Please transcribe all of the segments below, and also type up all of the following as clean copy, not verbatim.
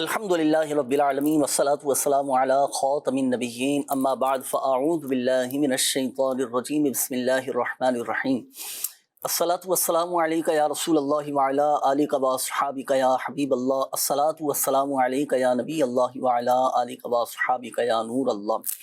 الحمدللہ رب العالمین والصلاة والسلام علی خاتم النبیین اما بعد فاعوذ باللہ من الشیطان الرجیم بسم اللہ الرحمن الرحیم الصلاة والسلام علیک یا رسول اللہ وعلی آلک واصحابک یا حبیب اللہ الصلاة والسلام علیک یا نبی اللہ وعلی آلک واصحابک یا نور اللہ۔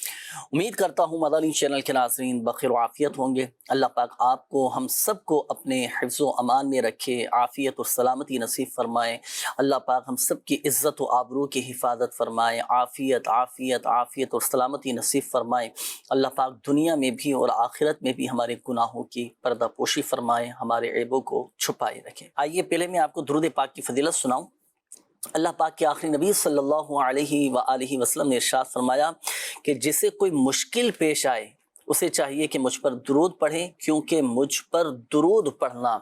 امید کرتا ہوں مدنی چینل کے ناظرین بخیر و عافیت ہوں گے۔ اللہ پاک آپ کو ہم سب کو اپنے حفظ و امان میں رکھے، عافیت اور سلامتی نصیب فرمائے۔ اللہ پاک ہم سب کی عزت و آبرو کی حفاظت فرمائے، عافیت اور سلامتی نصیب فرمائے۔ اللہ پاک دنیا میں بھی اور آخرت میں بھی ہمارے گناہوں کی پردہ پوشی فرمائے، ہمارے عیبوں کو چھپائے رکھے۔ آئیے پہلے میں آپ کو درود پاک کی فضیلت سناؤں۔ اللہ پاک کے آخری نبی صلی اللہ علیہ وآلہ وسلم نے ارشاد فرمایا کہ جسے کوئی مشکل پیش آئے اسے چاہیے کہ مجھ پر درود پڑھے، کیونکہ مجھ پر درود پڑھنا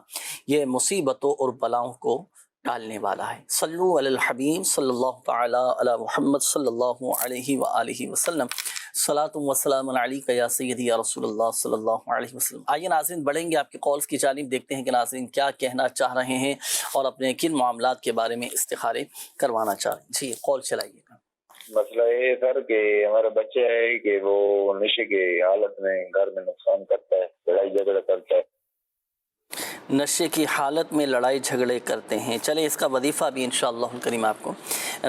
یہ مصیبتوں اور بلاؤں کو ٹالنے والا ہے۔ صلو علی الحبیب صلی اللہ تعالی علی محمد صلی اللہ علیہ وآلہ وسلم، صلاۃ و سلام علیک یا سیدی یا رسول اللہ صلی اللہ علیہ وسلم۔ آئیے ناظرین بڑھیں گے آپ کے کالز کی جانب، دیکھتے ہیں کہ ناظرین کیا کہنا چاہ رہے ہیں اور اپنے کن معاملات کے بارے میں استخارے کروانا چاہ رہے ہیں۔ جی کال چلائیے گا۔ مسئلہ یہ ہے سر کہ ہمارا بچہ ہے کہ وہ نشے کے حالت میں گھر میں نقصان کرتا ہے، لڑائی جھگڑا کرتا ہے۔ نشے کی حالت میں لڑائی جھگڑے کرتے ہیں، چلے اس کا وظیفہ بھی انشاءاللہ الکریم آپ کو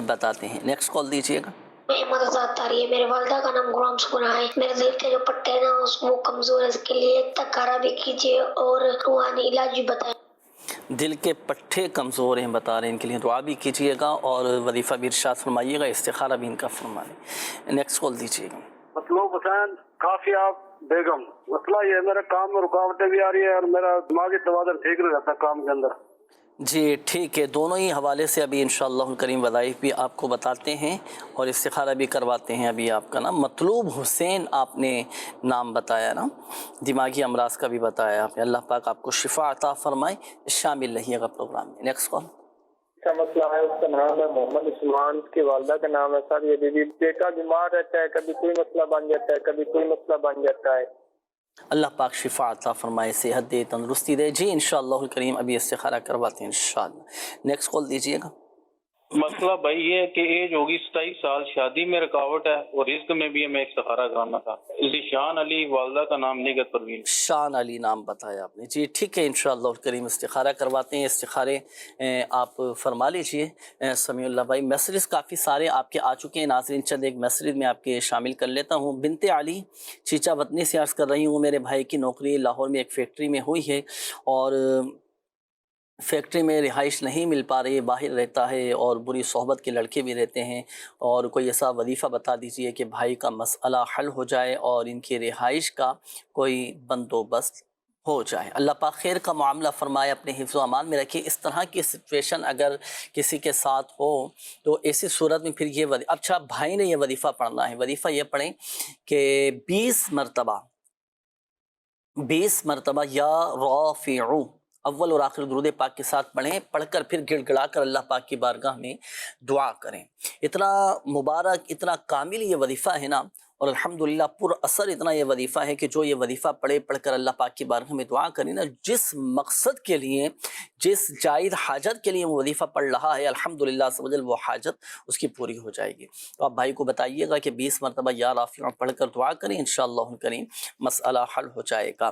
بتاتے ہیں۔ نیکسٹ کال دیجیے گا۔ محمد آزاد تاری ہے، میرے والدہ کا نام غلام سکنا ہے، میرے دل کے جو پٹے ہیں نا وہ کمزور ہے، اس کے لیے تکارا بھی کیجیے اور روحانی علاج بھی بتائیں۔ دل کے پٹھے کمزور ہیں بتا رہے ہیں، ان کے لیے دعا بھی کیجیے گا اور وظیفہ بھی ارشاد فرمائیے گا، استخارہ بھی ان کا فرمائیں۔ نیکسٹ کال دیجیے گا۔ مطلوب حسین کافیہ بیگم، مسئلہ یہ ہے میرے کام میں رکاوٹیں بھی آ رہی ہے اور میرا دماغی توازن ٹھیک نہیں رہتا کام کے اندر۔ جی ٹھیک ہے، دونوں ہی حوالے سے ابھی انشاءاللہ الکریم وظائف بھی آپ کو بتاتے ہیں اور استخارہ بھی کرواتے ہیں۔ ابھی آپ کا نام مطلوب حسین آپ نے نام بتایا نا، دماغی امراض کا بھی بتایا آپ نے۔ اللہ پاک آپ کو شفا عطا فرمائے، شامل رہیے گا پروگرام میں۔ Next call. کا مسئلہ ہے، اس کا نام ہے محمد عثمان، کی والدہ کا نام ہے سر، یہ بیٹا بیمار رہتا ہے، کبھی کوئی مسئلہ بن جاتا ہے، کبھی کوئی مسئلہ بن جاتا ہے۔ اللہ پاک شفا عطا فرمائے، صحت دے، تندرستی دے۔ جی انشاءاللہ الکریم ابھی استخارہ کرواتے ہیں انشاءاللہ۔ نیکسٹ کال دیجیے گا۔ مسئلہ بھائی یہ ہے کہ ایج ہوگی 27 سال، شادی میں رکاوٹ ہے اور رزق میں بھی ہمیں استخارہ کرانا تھا۔ ذیشان علی، والدہ کا نام نگہت پروین۔ شان علی نام بتایا آپ نے، جی ٹھیک ہے انشاءاللہ الکریم استخارہ کرواتے ہیں۔ استخارے آپ فرما لیجئے سمیع اللہ بھائی۔ میسیجز کافی سارے آپ کے آ چکے ہیں ناظرین، چند ایک میسیج میں آپ کے شامل کر لیتا ہوں۔ بنت علی چیچا وطنی سے عرض کر رہی ہوں، میرے بھائی کی نوکری لاہور میں ایک فیکٹری میں ہوئی ہے اور فیکٹری میں رہائش نہیں مل پا رہی ہے، باہر رہتا ہے اور بری صحبت کے لڑکے بھی رہتے ہیں، اور کوئی ایسا وظیفہ بتا دیجئے کہ بھائی کا مسئلہ حل ہو جائے اور ان کی رہائش کا کوئی بندوبست ہو جائے۔ اللہ پاک خیر کا معاملہ فرمائے، اپنے حفظ و امان میں رکھے۔ اس طرح کی سچویشن اگر کسی کے ساتھ ہو تو ایسی صورت میں پھر یہ اچھا بھائی نے یہ وظیفہ پڑھنا ہے، وظیفہ یہ پڑھیں کہ 20 مرتبہ یا رافعو اول اور آخر درود پاک کے ساتھ پڑھیں، پڑھ کر پھر گڑ گڑا کر اللہ پاک کی بارگاہ میں دعا کریں۔ اتنا مبارک، اتنا کامل یہ وظیفہ ہے نا، اور الحمدللہ پر اثر اتنا یہ وظیفہ ہے کہ جو یہ وظیفہ پڑھ کر اللہ پاک کی بارگاہ میں دعا کریں نا، جس مقصد کے لیے، جس جائز حاجت کے لیے وہ وظیفہ پڑھ رہا ہے، الحمدللہ عز و جل وہ حاجت اس کی پوری ہو جائے گی۔ تو آپ بھائی کو بتائیے گا کہ 20 مرتبہ یا رافع پڑھ کر دعا کریں، انشاءاللہ کریم مسئلہ حل ہو جائے گا۔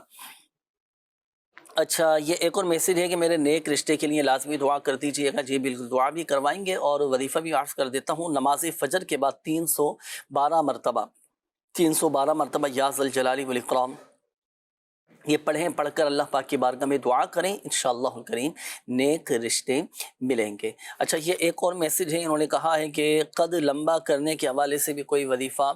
اچھا یہ ایک اور میسیج ہے کہ میرے نیک رشتے کے لیے لازمی دعا کر دیجیے گا۔ جی بالکل دعا بھی کروائیں گے اور وظیفہ بھی عرض کر دیتا ہوں۔ نماز فجر کے بعد 312 مرتبہ یا ذا الجلال والاکرام یہ پڑھیں، پڑھ کر اللہ پاک کی بارگاہ میں دعا کریں، انشاءاللہ الکریم نیک رشتے ملیں گے۔ اچھا یہ ایک اور میسیج ہے، انہوں نے کہا ہے کہ قد لمبا کرنے کے حوالے سے بھی کوئی وظیفہ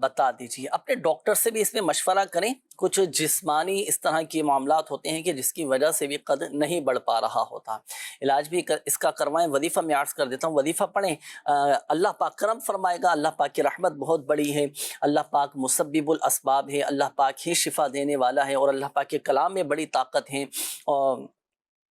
بتا دیجیے۔ اپنے ڈاکٹر سے بھی اس میں مشورہ کریں، کچھ جسمانی اس طرح کے معاملات ہوتے ہیں کہ جس کی وجہ سے بھی قد نہیں بڑھ پا رہا ہوتا، علاج بھی اس کا کروائیں۔ وظیفہ میں عرض کر دیتا ہوں، وظیفہ پڑھیں، اللہ پاک کرم فرمائے گا، اللہ پاک کی رحمت بہت بڑی ہے، اللہ پاک مسبب الاسباب ہے، اللہ پاک ہی شفا دینے والا ہے، اور اللہ پاک کے کلام میں بڑی طاقت ہے، اور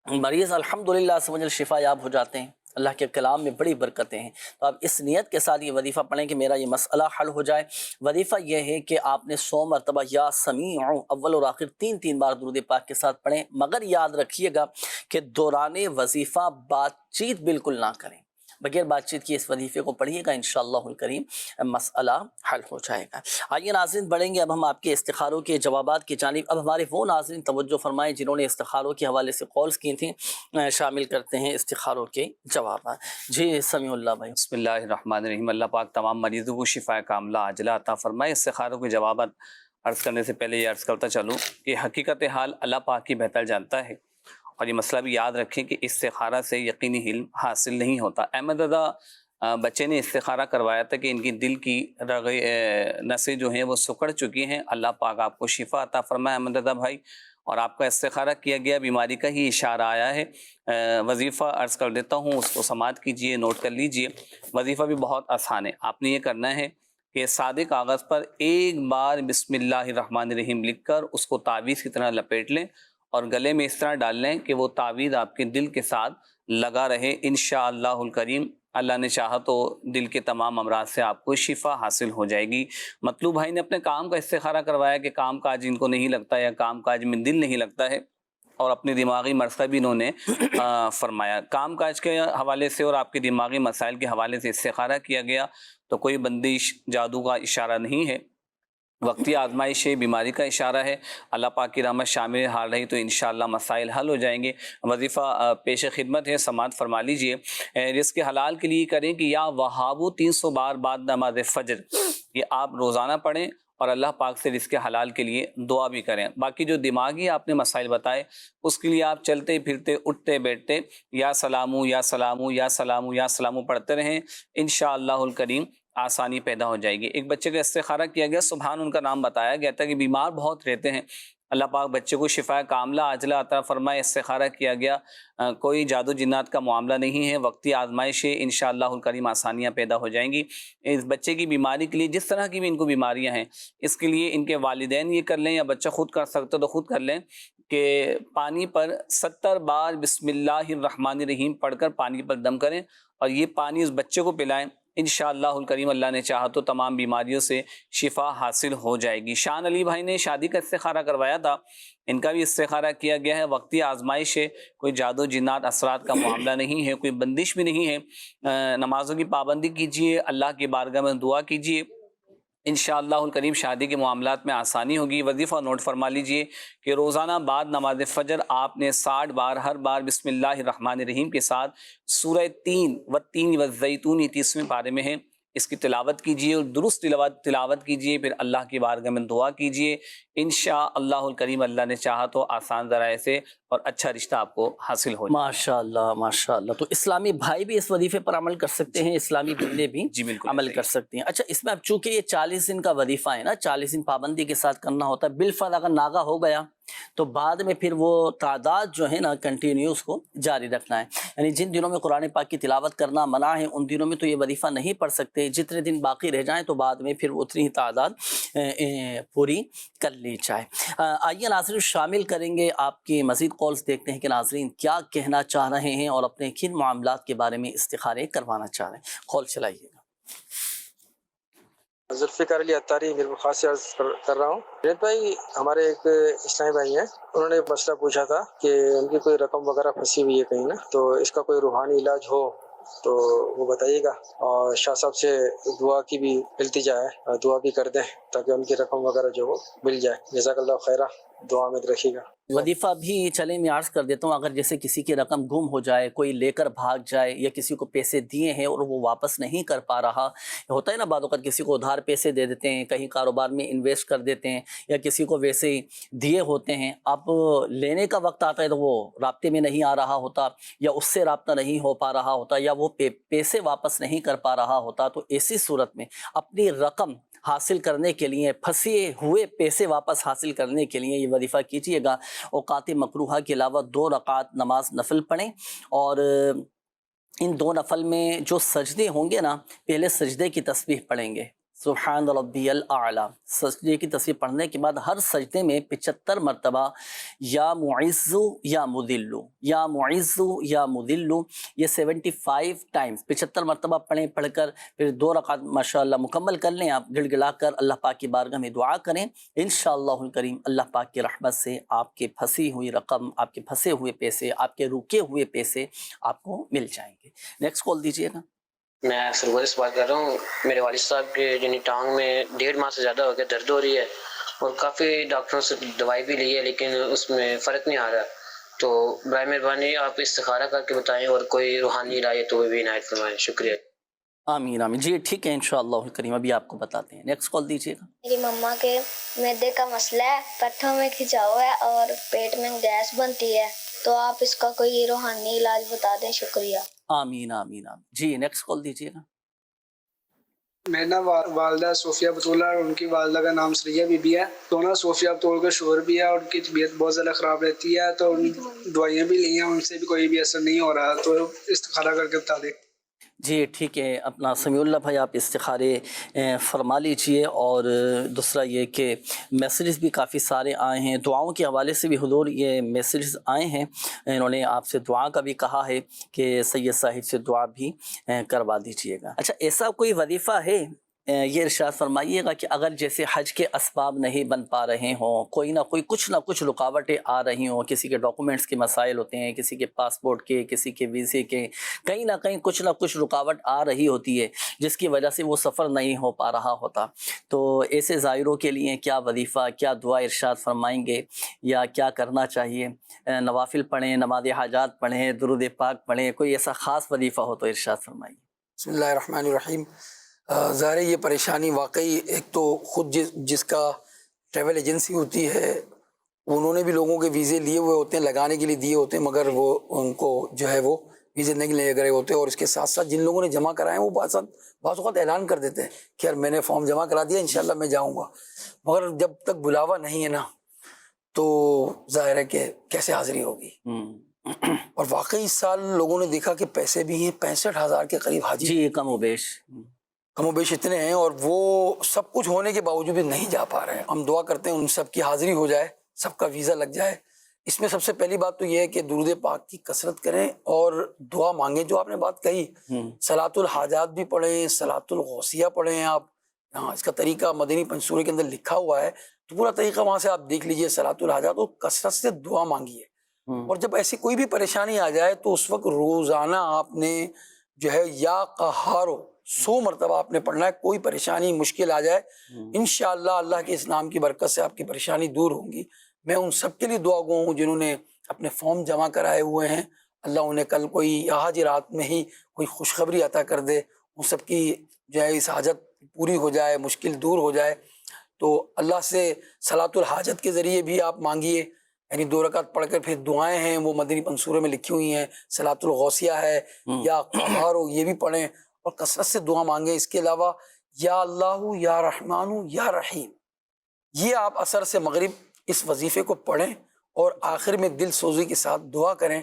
مریض الحمدللہ سمجھ شفا یاب ہو جاتے ہیں، اللہ کے کلام میں بڑی برکتیں ہیں۔ تو آپ اس نیت کے ساتھ یہ وظیفہ پڑھیں کہ میرا یہ مسئلہ حل ہو جائے۔ وظیفہ یہ ہے کہ آپ نے 100 مرتبہ یا سمیع اول اور آخر 3 بار درود پاک کے ساتھ پڑھیں، مگر یاد رکھیے گا کہ دوران وظیفہ بات چیت بالکل نہ کریں۔ بغیر بات چیت کی اس وظیفے کو پڑھیے گا، انشاءاللہ الکریم مسئلہ حل ہو جائے گا۔ آئیے ناظرین بڑھیں گے اب ہم آپ کے استخاروں کے جوابات کی جانب۔ اب ہمارے وہ ناظرین توجہ فرمائیں جنہوں نے استخاروں کے حوالے سے کالز کی تھیں، شامل کرتے ہیں استخاروں کے جوابات۔ جی سمیع اللہ بھائی۔ بسم اللہ الرحمن الرحیم۔ اللہ پاک تمام مریضوں کو شفا کاملہ عاجلہ عطا فرمائے۔ استخاروں کے جوابات عرض کرنے سے پہلے یہ عرض کرتا چلوں کہ حقیقت حال اللہ پاک ہی بہتر جانتا ہے، اور یہ مسئلہ بھی یاد رکھیں کہ استخارہ سے یقینی علم حاصل نہیں ہوتا۔ احمد رضا بچے نے استخارہ کروایا تھا کہ ان کی دل کی نسیں جو ہیں وہ سکڑ چکی ہیں، اللہ پاک آپ کو شفا عطا فرمائے احمد رضا بھائی۔ اور آپ کا استخارہ کیا گیا، بیماری کا ہی اشارہ آیا ہے۔ وظیفہ عرض کر دیتا ہوں، اس کو سماعت کیجئے، نوٹ کر لیجئے۔ وظیفہ بھی بہت آسان ہے، آپ نے یہ کرنا ہے کہ سادے کاغذ پر ایک بار بسم اللہ الرحمن الرحیم لکھ کر اس کو تعویذ کی طرح لپیٹ لیں اور گلے میں اس طرح ڈال لیں کہ وہ تعویذ آپ کے دل کے ساتھ لگا رہے۔ انشاءاللہ الکریم اللہ نے چاہا تو دل کے تمام امراض سے آپ کو شفا حاصل ہو جائے گی۔ مطلوب بھائی نے اپنے کام کا استخارہ کروایا کہ کام کاج ان کو نہیں لگتا یا کام کاج میں دل نہیں لگتا ہے، اور اپنے دماغی مرض کا بھی انہوں نے فرمایا۔ کام کاج کے حوالے سے اور آپ کے دماغی مسائل کے حوالے سے استخارہ کیا گیا تو کوئی بندش جادو کا اشارہ نہیں ہے، وقتی آزمائش ہے، بیماری کا اشارہ ہے۔ اللہ پاک کی رحمت شامل حال رہی تو انشاءاللہ مسائل حل ہو جائیں گے۔ وظیفہ پیش خدمت ہے، سماعت فرما لیجئے۔ رزق حلال کے لیے کریں کہ یا وہابو 300 بار بعد نماز فجر، یہ آپ روزانہ پڑھیں اور اللہ پاک سے رزق حلال کے لیے دعا بھی کریں۔ باقی جو دماغی آپ نے مسائل بتائے اس کے لیے آپ چلتے پھرتے اٹھتے بیٹھتے یا سلامو یا سلامو یا سلامو یا سلامو پڑھتے رہیں، انشاءاللہ الکریم آسانی پیدا ہو جائے گی۔ ایک بچے کا استخارہ کیا گیا، سبحان ان کا نام بتایا گیا تھا کہ بیمار بہت رہتے ہیں، اللہ پاک بچے کو شفا کاملہ عاجلہ عطا فرمائے۔ استخارہ کیا گیا، کوئی جادو جنات کا معاملہ نہیں ہے، وقتی آزمائش ہے، انشاءاللہ الکریم آسانیاں پیدا ہو جائیں گی۔ اس بچے کی بیماری کے لیے، جس طرح کی بھی ان کو بیماریاں ہیں، اس کے لیے ان کے والدین یہ کر لیں یا بچہ خود کر سکتا تو خود کر لیں کہ پانی پر 70 بار بسم اللہ الرحمن الرحیم پڑھ کر پانی پر دم کریں اور یہ پانی اس بچے کو پلائیں۔ انشاءاللہ الکریم اللہ نے چاہا تو تمام بیماریوں سے شفا حاصل ہو جائے گی۔ شان علی بھائی نے شادی کا استخارہ کروایا تھا، ان کا بھی استخارہ کیا گیا ہے، وقتی آزمائش ہے، کوئی جادو جنات اثرات کا معاملہ نہیں ہے، کوئی بندش بھی نہیں ہے۔ نمازوں کی پابندی کیجئے، اللہ کی بارگاہ میں دعا کیجئے، انشاءاللہ الکریم شادی کے معاملات میں آسانی ہوگی۔ وظیفہ نوٹ فرما لیجئے کہ روزانہ بعد نماز فجر آپ نے 60 بار ہر بار بسم اللہ الرحمن الرحیم کے ساتھ سورہ 3 والزیتون 30ویں پارے میں ہے، اس کی تلاوت کیجئے اور درست تلاوت کیجئے، پھر اللہ کی بارگاہ میں دعا کیجئے۔ انشاءاللہ الکریم اللہ نے چاہا تو آسان ذرائع سے اور اچھا رشتہ آپ کو حاصل ہو جائے۔ ماشاءاللہ ماشاءاللہ۔ تو اسلامی بھائی بھی اس وظیفے پر عمل کر سکتے ہیں، اسلامی بندے بھی جی بالکل عمل کر سکتے ہیں۔ اچھا اس میں اب چونکہ یہ 40 دن کا وظیفہ ہے نا، 40 دن پابندی کے ساتھ کرنا ہوتا ہے، بالفرض اگر ناغہ ہو گیا تو بعد میں پھر وہ تعداد جو ہے نا کنٹینیوس کو جاری رکھنا ہے، یعنی جن دنوں میں قرآن پاک کی تلاوت کرنا منع ہے ان دنوں میں تو یہ وظیفہ نہیں پڑھ سکتے، جتنے دن باقی رہ جائیں تو بعد میں پھر اتنی ہی تعداد پوری کر لی جائے۔ آئیے ناظرین شامل کریں گے آپ کی مزید کالز، دیکھتے ہیں کہ ناظرین کیا کہنا چاہ رہے ہیں اور اپنے کن معاملات کے بارے میں استخارے کروانا چاہ رہے ہیں۔ کال چلائیے گا۔ ذوالفقار علی اتاری میرے خاص عرض کر رہا ہوں۔ جنید بھائی ہمارے ایک اسلامی بھائی ہیں، انہوں نے ایک مسئلہ پوچھا تھا کہ ان کی کوئی رقم وغیرہ پھنسی ہوئی ہے کہیں نا، تو اس کا کوئی روحانی علاج ہو تو وہ بتائیے گا، اور شاہ صاحب سے دعا کی بھی التجا ہے، دعا بھی کر دیں تاکہ ان کی رقم وغیرہ جو وہ مل جائے۔ جزاک اللہ خیرہ، دعا میں رکھیے گا۔ وظیفہ بھی چلے میں عرض کر دیتا ہوں، اگر جیسے کسی کی رقم گم ہو جائے، کوئی لے کر بھاگ جائے، یا کسی کو پیسے دیے ہیں اور وہ واپس نہیں کر پا رہا ہوتا ہے نا، بعض اوقات کسی کو ادھار پیسے دے دیتے ہیں، کہیں کاروبار میں انویسٹ کر دیتے ہیں، یا کسی کو ویسے ہی دیے ہوتے ہیں، اب لینے کا وقت آتا ہے تو وہ رابطے میں نہیں آ رہا ہوتا، یا اس سے رابطہ نہیں ہو پا رہا ہوتا، یا وہ پیسے واپس نہیں کر پا رہا ہوتا، تو ایسی صورت میں اپنی رقم حاصل کرنے کے لیے، پھنسے ہوئے پیسے واپس حاصل کرنے کے لیے یہ وظیفہ کیجیے گا۔ اوقات مکروہہ کے علاوہ 2 رکعت نماز نفل پڑھیں، اور ان 2 نفل میں جو سجدے ہوں گے نا، پہلے سجدے کی تسبیح پڑھیں گے، سبحان ربی الاعلیٰ۔ سجدے کی تسبیح پڑھنے کے بعد ہر سجدے میں 75 مرتبہ یا معز یا مذل، یا معز یا مذل، یہ 75 ٹائمز 75 مرتبہ پڑھیں۔ پڑھ کر پھر 2 رکعت ماشاءاللہ مکمل کر لیں، آپ گڑ گڑا کر اللہ پاک کی بارگاہ میں دعا کریں، انشاءاللہ الکریم اللہ پاک کی رحمت سے آپ کے پھنسی ہوئی رقم، آپ کے پھنسے ہوئے پیسے، آپ کے رکے ہوئے پیسے آپ کو مل جائیں گے۔ نیکسٹ کال دیجیے گا۔ میں سرگوزی سے بات کر رہا ہوں. میرے والد صاحب کے یعنی ٹانگ میں 1.5 ماہ سے زیادہ ہو گیا درد ہو رہی ہے اور کافی ڈاکٹروں سے دوائی بھی لی ہے لیکن اس میں فرق نہیں آ رہا. تو برائے مہربانی آپ استخارہ کر کے بتائیں اور کوئی روحانی علاج تو وہ بھی عنایت فرمائیں. شکریہ. آمین آمین. جی ٹھیک ہے انشاءاللہ الکریم ابھی آپ کو بتاتے ہیں. نیکسٹ کال دیجیے گا. میری مما کے معدے کا مسئلہ ہے, پٹھوں میں کھچاؤ ہے اور پیٹ میں گیس بنتی ہے, تو آپ اس کا کوئی روحانی علاج بتا دیں. شکریہ. آمین آمین آمین. جی نیکسٹ کال دیجیے گا. میرے نا والدہ صوفیہ بطولہ اور ان کی والدہ کا نام سریہ بی بی ہے. تو نا صوفیہ بطول کا شوہر بھی ہے اور ان کی طبیعت بہت زیادہ خراب رہتی ہے, تو دوائیاں بھی لی ہیں, ان سے بھی کوئی بھی اثر نہیں ہو رہا, تو استخارہ کر کے بتا دیں. جی ٹھیک ہے اپنا سمیع اللہ بھائی آپ استخارے فرما لیجئے. اور دوسرا یہ کہ میسیجز بھی کافی سارے آئے ہیں, دعاؤں کے حوالے سے بھی حضور یہ میسیجز آئے ہیں. انہوں نے آپ سے دعا کا بھی کہا ہے کہ سید صاحب سے دعا بھی کروا دیجئے گا. اچھا ایسا کوئی وظیفہ ہے یہ ارشاد فرمائیے گا کہ اگر جیسے حج کے اسباب نہیں بن پا رہے ہوں, کوئی نہ کوئی کچھ نہ کچھ رکاوٹیں آ رہی ہوں, کسی کے ڈاکومنٹس کے مسائل ہوتے ہیں, کسی کے پاسپورٹ کے, کسی کے ویزے کے, کہیں نہ کہیں کچھ نہ کچھ رکاوٹ آ رہی ہوتی ہے جس کی وجہ سے وہ سفر نہیں ہو پا رہا ہوتا, تو ایسے زائروں کے لیے کیا وظیفہ, کیا دعا ارشاد فرمائیں گے یا کیا کرنا چاہیے؟ نوافل پڑھیں, نماز حاجات پڑھیں, درود پاک پڑھیں, کوئی ایسا خاص وظیفہ ہو تو ارشاد فرمائیے. بسم اللہ الرحمن الرحیم. ظاہر ہے یہ پریشانی واقعی ایک تو خود جس کا ٹریول ایجنسی ہوتی ہے انہوں نے بھی لوگوں کے ویزے لیے ہوئے ہوتے ہیں, لگانے کے لیے دیے ہوتے ہیں, مگر وہ ان کو جو ہے وہ ویزے نہیں لے گئے ہوتے, اور اس کے ساتھ ساتھ جن لوگوں نے جمع کرائے ہیں وہ بعض اوقات اعلان کر دیتے ہیں کہ یار میں نے فارم جمع کرا دیا, انشاءاللہ میں جاؤں گا, مگر جب تک بلاوا نہیں ہے نا تو ظاہر ہے کہ کیسے حاضری ہوگی. اور واقعی اس سال لوگوں نے دیکھا کہ پیسے بھی ہیں, 65,000 کے قریب حاجی, جی کم و بیش اتنے ہیں, اور وہ سب کچھ ہونے کے باوجود بھی نہیں جا پا رہے ہیں. ہم دعا کرتے ہیں ان سب کی حاضری ہو جائے, سب کا ویزا لگ جائے. اس میں سب سے پہلی بات تو یہ ہے کہ درود پاک کی کثرت کریں اور دعا مانگیں. جو آپ نے بات کہی صلاۃ الحاجات بھی پڑھیں, صلاۃ الغوثیہ پڑھیں آپ, ہاں اس کا طریقہ مدنی پنصورے کے اندر لکھا ہوا ہے, تو پورا طریقہ وہاں سے آپ دیکھ لیجئے. صلاۃ الحاجات اور کثرت سے دعا مانگیے, اور جب ایسی کوئی بھی پریشانی آ جائے تو اس وقت روزانہ آپ نے جو ہے یا قہارو 100 مرتبہ آپ نے پڑھنا ہے. کوئی پریشانی مشکل آ جائے انشاءاللہ اللہ کے اس نام کی برکت سے آپ کی پریشانی دور ہوں گی. میں ان سب کے لیے دعا گو ہوں جنہوں نے اپنے فارم جمع کرائے ہوئے ہیں, اللہ انہیں کل کوئی آج رات میں ہی کوئی خوشخبری عطا کر دے, ان سب کی جو ہے اس حاجت پوری ہو جائے, مشکل دور ہو جائے. تو اللہ سے صلاۃ الحاجت کے ذریعے بھی آپ مانگیے, یعنی 2 رکعت پڑھ کر پھر دعائیں ہیں وہ مدنی منصورے میں لکھی ہوئی ہیں, صلاۃ الغوثیہ ہے یا قہارو, یہ بھی پڑھیں اور کثرت سے دعا مانگیں. اس کے علاوہ یا اللہ یا رحمان یا رحیم, یہ آپ عصر سے مغرب اس وظیفے کو پڑھیں اور آخر میں دل سوزی کے ساتھ دعا کریں,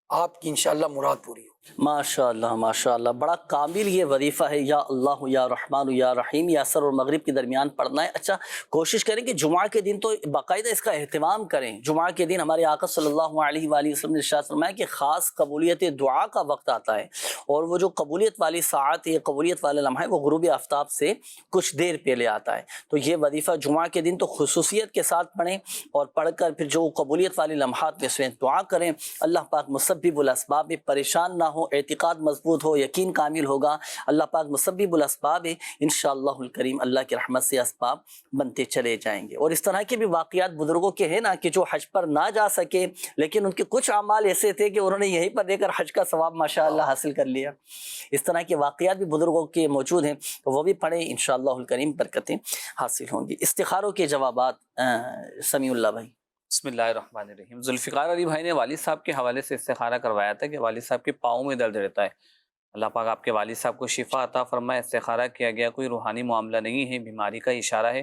آپ کی انشاءاللہ مراد پوری ہو. ماشاءاللہ ماشاءاللہ, بڑا کامل یہ وظیفہ ہے یا اللہ یا رحمان یا رحیم, یہ عصر اور مغرب کے درمیان پڑھنا ہے. اچھا کوشش کریں کہ جمعہ کے دن تو باقاعدہ اس کا اہتمام کریں. جمعہ کے دن ہمارے آقا صلی اللہ علیہ وآلہ وسلم نے ارشاد فرمایا کہ خاص قبولیت دعا کا وقت آتا ہے, اور وہ جو قبولیت والی ساعت ہے, قبولیت والا لمحہ ہے, وہ غروب آفتاب سے کچھ دیر پہلے آتا ہے. تو یہ وظیفہ جمعہ کے دن تو خصوصیت کے ساتھ پڑھیں, اور پڑھ کر پھر جو قبولیت والے لمحات میں سے دعا کریں. اللہ پاک مسبب الاسباب میں پریشان نہ ہو, اعتقاد مضبوط ہو, یقین کامل ہوگا. اللہ پاک مسبب الاسباب ہے, انشاءاللہ الکریم اللہ کی رحمت سے اسباب بنتے چلے جائیں گے. اور اس طرح کے بھی واقعات بزرگوں کے ہیں نا کہ جو حج پر نہ جا سکے لیکن ان کے کچھ اعمال ایسے تھے کہ انہوں نے یہیں پر رہ کر حج کا ثواب ماشاءاللہ حاصل کر لیا. اس طرح کے واقعات بھی بزرگوں کے موجود ہیں, تو وہ بھی پڑھیں, انشاءاللہ الکریم برکتیں حاصل ہوں گی. استخاروں کے جوابات سمیع اللہ بھائی. بسم اللہ الرحمن الرحیم. ذوالفقار علی بھائی نے والد صاحب کے حوالے سے استخارہ کروایا تھا کہ والد صاحب کے پاؤں میں درد رہتا ہے, اللہ پاک آپ کے والد صاحب کو شفا عطا فرمائے. استخارہ کیا گیا, کوئی روحانی معاملہ نہیں ہے, بیماری کا اشارہ ہے.